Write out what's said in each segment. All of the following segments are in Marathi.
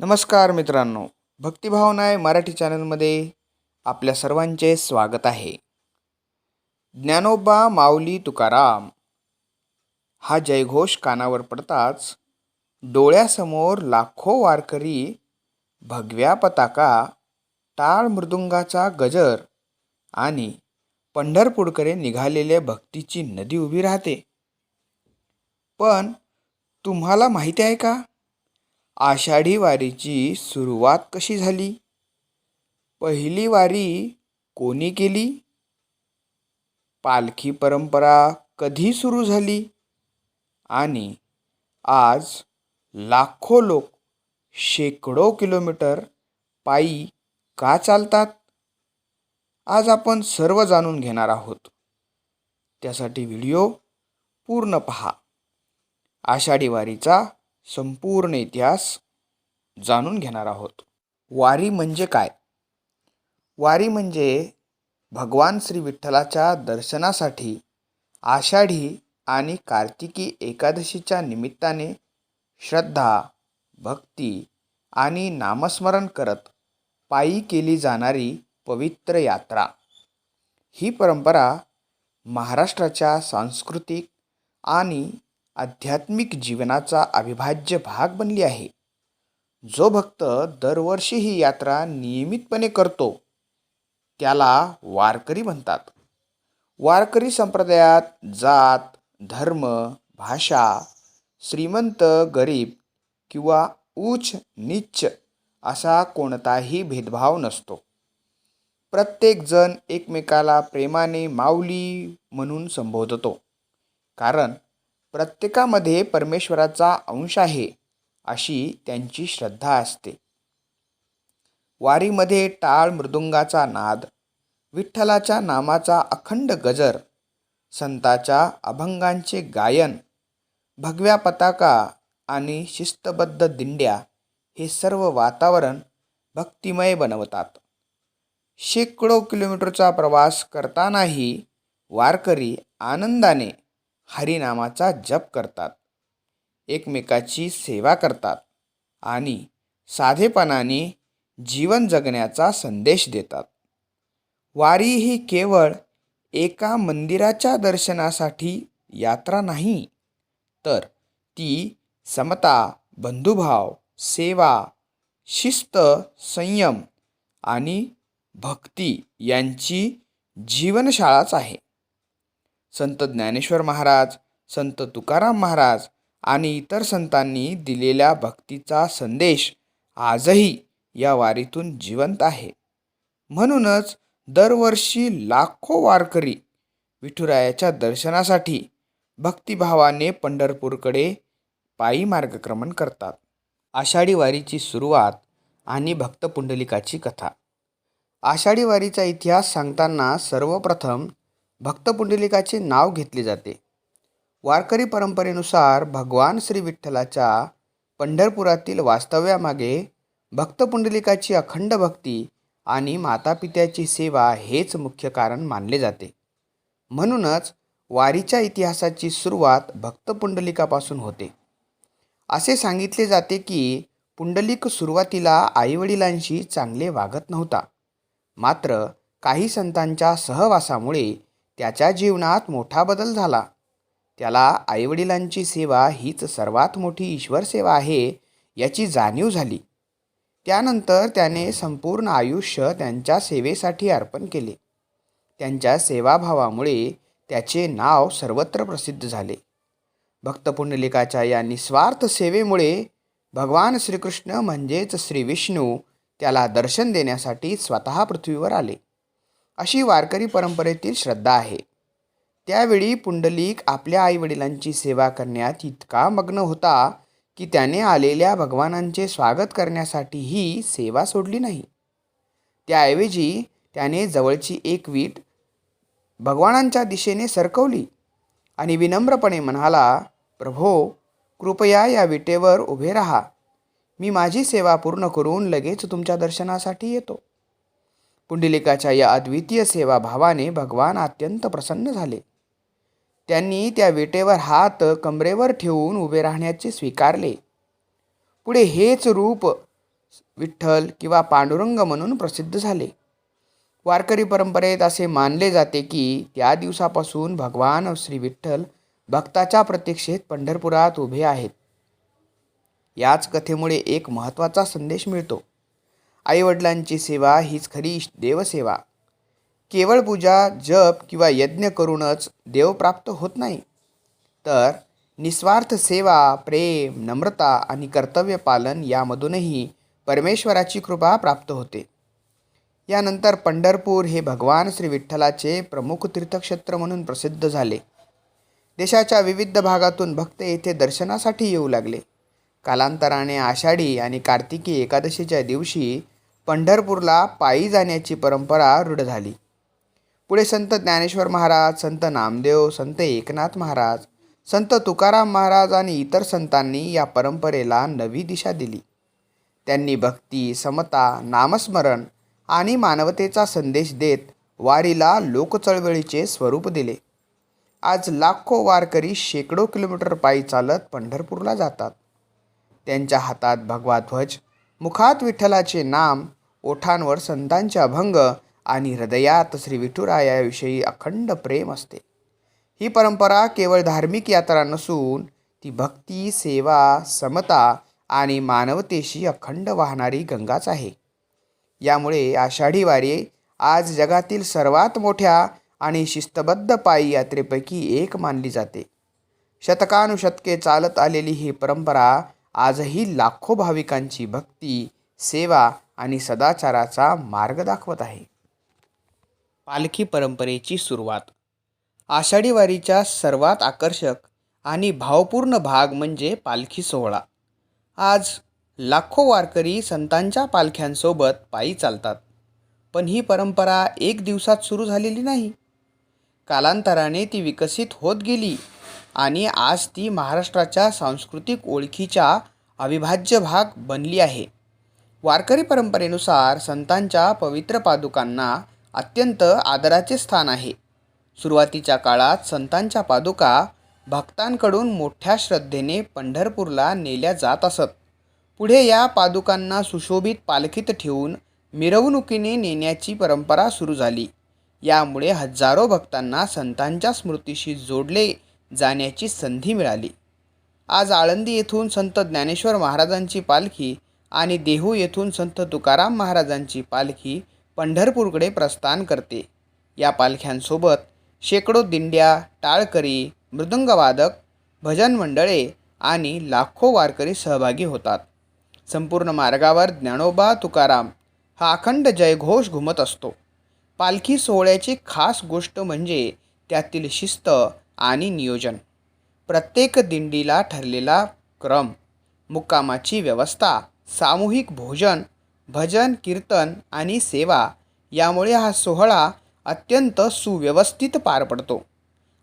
नमस्कार मित्रांनो, भक्तिभावना मराठी चॅनलमध्ये आपल्या सर्वांचे स्वागत आहे. ज्ञानोबा माऊली तुकाराम हा जयघोष कानावर पडताच डोळ्यासमोर लाखो वारकरी, भगव्या पताका, टाळ मृदुंगाचा गजर आणि पंढरपूरकडे निघालेल्या भक्तीची नदी उभी राहते. पण तुम्हाला माहिती आहे का, आषाढी वारीची सुरुवात कशी झाली? पहिली वारी कोणी केली? पालखी परंपरा कधी सुरू झाली? आणि आज लाखो लोक शेकडो किलोमीटर पायी का चालतात? आज आपण सर्व जाणून घेणार आहोत. त्यासाठी व्हिडिओ पूर्ण पहा. आषाढी वारीचा संपूर्ण इतिहास जाणून घेणार आहोत. वारी म्हणजे काय? वारी म्हणजे भगवान श्री विठ्ठलाच्या दर्शनासाठी आषाढी आणि कार्तिकी एकादशीच्या निमित्ताने श्रद्धा, भक्ती आणि नामस्मरण करत पायी केली जाणारी पवित्र यात्रा. ही परंपरा महाराष्ट्राच्या सांस्कृतिक आणि आध्यात्मिक जीवनाचा अविभाज्य भाग बनली आहे. जो भक्त दरवर्षी ही यात्रा नियमितपणे करतो त्याला वारकरी म्हणतात. वारकरी संप्रदायात जात, धर्म, भाषा, श्रीमंत, गरीब किंवा उच्च नीच असा कोणताही भेदभाव नसतो. प्रत्येकजण एकमेकाला प्रेमाने माऊली म्हणून संबोधतो, कारण प्रत्येकामध्ये परमेश्वराचा अंश आहे अशी त्यांची श्रद्धा असते. वारीमध्ये टाळ मृदुंगाचा नाद, विठ्ठलाच्या नामाचा अखंड गजर, संताच्या अभंगांचे गायन, भगव्या पताका आणि शिस्तबद्ध दिंड्या हे सर्व वातावरण भक्तिमय बनवतात. शेकडो किलोमीटरचा प्रवास करतानाही वारकरी आनंदाने हरिनामाचा जप करतात, एकमेकाची सेवा करतात आणि साधेपणाने जीवन जगण्याचा संदेश देतात. वारी ही केवळ एका मंदिराच्या दर्शनासाठी यात्रा नाही, तर ती समता, बंधुभाव, सेवा, शिस्त, संयम आणि भक्ती यांची जीवनशाळाच आहे. संत ज्ञानेश्वर महाराज, संत तुकाराम महाराज आणि इतर संतांनी दिलेला भक्तीचा संदेश आजही या वारीतून जिवंत आहे. म्हणूनच दरवर्षी लाखो वारकरी विठुरायाच्या दर्शनासाठी भक्तिभावाने पंढरपूरकडे पायी मार्गक्रमण करतात. आषाढी वारीची सुरुवात आणि भक्त पुंडलिकाची कथा. आषाढी वारीचा इतिहास सांगताना सर्वप्रथम भक्त पुंडलिकाचे नाव घेतले जाते. वारकरी परंपरेनुसार भगवान श्री विठ्ठलाच्या पंढरपुरातील वास्तव्यामागे भक्त पुंडलिकाची अखंड भक्ती आणि मातापित्याची सेवा हेच मुख्य कारण मानले जाते. म्हणूनच वारीच्या इतिहासाची सुरुवात भक्त पुंडलिकापासून होते. असे सांगितले जाते की पुंडलिक सुरुवातीला आईवडिलांशी चांगले वागत नव्हता. मात्र काही संतांच्या सहवासामुळे त्याच्या जीवनात मोठा बदल झाला. त्याला आईवडिलांची सेवा हीच सर्वात मोठी ईश्वर सेवा आहे याची जाणीव झाली. त्यानंतर त्याने संपूर्ण आयुष्य त्यांच्या सेवेसाठी अर्पण केले. त्यांच्या सेवाभावामुळे त्याचे नाव सर्वत्र प्रसिद्ध झाले. भक्त पुंडलिकाच्या या निस्वार्थ सेवेमुळे भगवान श्रीकृष्ण म्हणजेच श्री विष्णू त्याला दर्शन देण्यासाठी स्वतः पृथ्वीवर आले, अशी वारकरी परंपरेतील श्रद्धा आहे. त्यावेळी पुंडलिक आपल्या आईवडिलांची सेवा करण्यात इतका मग्न होता की त्याने आलेल्या भगवानांचे स्वागत करण्यासाठी ही सेवा सोडली नाही. त्याऐवजी त्याने जवळची एक वीट भगवानांच्या दिशेने सरकवली आणि विनम्रपणे म्हणाला, प्रभो, कृपया या विटेवर उभे राहा. मी माझी सेवा पूर्ण करून लगेच तुमच्या दर्शनासाठी येतो. पुंडलिकाच्या या अद्वितीय सेवाभावाने भगवान अत्यंत प्रसन्न झाले. त्यांनी त्या विटेवर हात कमरेवर ठेवून उभे राहण्याचे स्वीकारले. पुढे हेच रूप विठ्ठल किंवा पांडुरंग म्हणून प्रसिद्ध झाले. वारकरी परंपरेत असे मानले जाते की त्या दिवसापासून भगवान श्री विठ्ठल भक्ताच्या प्रतीक्षेत पंढरपुरात उभे आहेत. याच कथेमुळे एक महत्त्वाचा संदेश मिळतो. आईवडिलांची सेवा हीच खरी देवसेवा. केवळ पूजा, जप किंवा यज्ञ करूनच देव प्राप्त होत नाही, तर निस्वार्थ सेवा, प्रेम, नम्रता आणि कर्तव्य पालन यामधूनही परमेश्वराची कृपा प्राप्त होते. यानंतर पंढरपूर हे भगवान श्री विठ्ठलाचे प्रमुख तीर्थक्षेत्र म्हणून प्रसिद्ध झाले. देशाच्या विविध भागातून भक्त येथे दर्शनासाठी येऊ लागले. कालांतराने आषाढी आणि कार्तिकी एकादशीच्या दिवशी पंढरपूरला पायी जाण्याची परंपरा रूढ झाली. पुढे संत ज्ञानेश्वर महाराज, संत नामदेव, संत एकनाथ महाराज, संत तुकाराम महाराज आणि इतर संतांनी या परंपरेला नवी दिशा दिली. त्यांनी भक्ती, समता, नामस्मरण आणि मानवतेचा संदेश देत वारीला लोकचळवळीचे स्वरूप दिले. आज लाखो वारकरी शेकडो किलोमीटर पायी चालत पंढरपूरला जातात. त्यांच्या हातात भगवा ध्वज, मुखात विठ्ठलाचे नाम, ओठांवर संतांचे अभंग आणि हृदयात श्री विठुरायाविषयी अखंड प्रेम असते. ही परंपरा केवळ धार्मिक यात्रा नसून ती भक्ती, सेवा, समता आणि मानवतेशी अखंड वाहणारी गंगाच आहे. यामुळे आषाढी वारी आज जगातील सर्वात मोठ्या आणि शिस्तबद्ध पायी यात्रेपैकी एक मानली जाते. शतकानुशतके चालत आलेली ही परंपरा आजही लाखो भाविकांची भक्ती, सेवा आणि सदाचाराचा मार्ग दाखवत आहे. पालखी परंपरेची सुरुवात. आषाढी वारीचा सर्वात आकर्षक आणि भावपूर्ण भाग म्हणजे पालखी सोहळा. आज लाखो वारकरी संतांच्या पालख्यांसोबत पायी चालतात. पण ही परंपरा एक दिवसात सुरू झालेली नाही. कालांतराने ती विकसित होत गेली आणि आज ती महाराष्ट्राच्या सांस्कृतिक ओळखीचा अविभाज्य भाग बनली आहे. वारकरी परंपरेनुसार संतांच्या पवित्र पादुकांना अत्यंत आदराचे स्थान आहे. सुरुवातीच्या काळात संतांच्या पादुका भक्तांकडून मोठ्या श्रद्धेने पंढरपूरला नेल्या जात असत. पुढे या पादुकांना सुशोभित पालखीत ठेवून मिरवणुकीने नेण्याची परंपरा सुरू झाली. यामुळे हजारो भक्तांना संतांच्या स्मृतीशी जोडले जाण्याची संधी मिळाली. आज आळंदी येथून संत ज्ञानेश्वर महाराजांची पालखी आणि देहू येथून संत तुकाराम महाराजांची पालखी पंढरपूरकडे प्रस्थान करते. या पालख्यांसोबत शेकडो दिंड्या, टाळकरी, मृदंगवादक, भजन मंडळे आणि लाखो वारकरी सहभागी होतात. संपूर्ण मार्गावर ज्ञानोबा तुकाराम हा अखंड जयघोष घुमत असतो. पालखी सोहळ्याची खास गोष्ट म्हणजे त्यातील शिस्त आणि नियोजन. प्रत्येक दिंडीला ठरलेला क्रम, मुक्कामाची व्यवस्था, सामूहिक भोजन, भजन, कीर्तन आणि सेवा यामुळे हा सोहळा अत्यंत सुव्यवस्थित पार पडतो.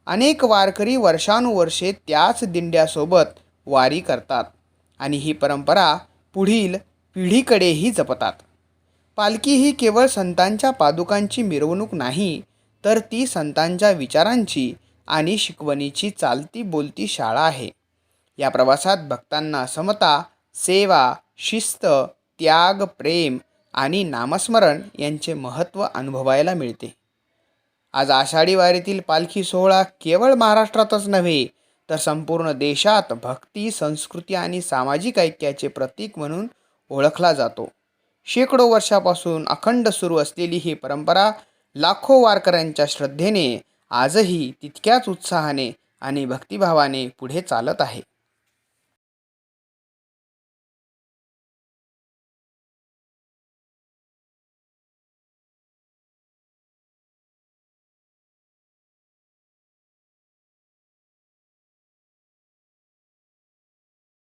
अनेक वारकरी वर्षानुवर्षे त्याच दिंड्यासोबत वारी करतात आणि ही परंपरा पुढील पिढीकडेही जपतात. पालखी ही केवळ संतांच्या पादुकांची मिरवणूक नाही, तर ती संतांच्या विचारांची आणि शिकवणीची चालती बोलती शाळा आहे. या प्रवासात भक्तांना समता, सेवा, शिस्त, त्याग, प्रेम आणि नामस्मरण यांचे महत्त्व अनुभवायला मिळते. आज आषाढी वारीतील पालखी सोहळा केवळ महाराष्ट्रातच नव्हे, तर संपूर्ण देशात भक्ती, संस्कृती आणि सामाजिक ऐक्याचे प्रतीक म्हणून ओळखला जातो. शेकडो वर्षापासून अखंड सुरू असलेली ही परंपरा लाखो वारकऱ्यांच्या श्रद्धेने आजही तितक्याच उत्साहाने आणि भक्तिभावाने पुढे चालत आहे.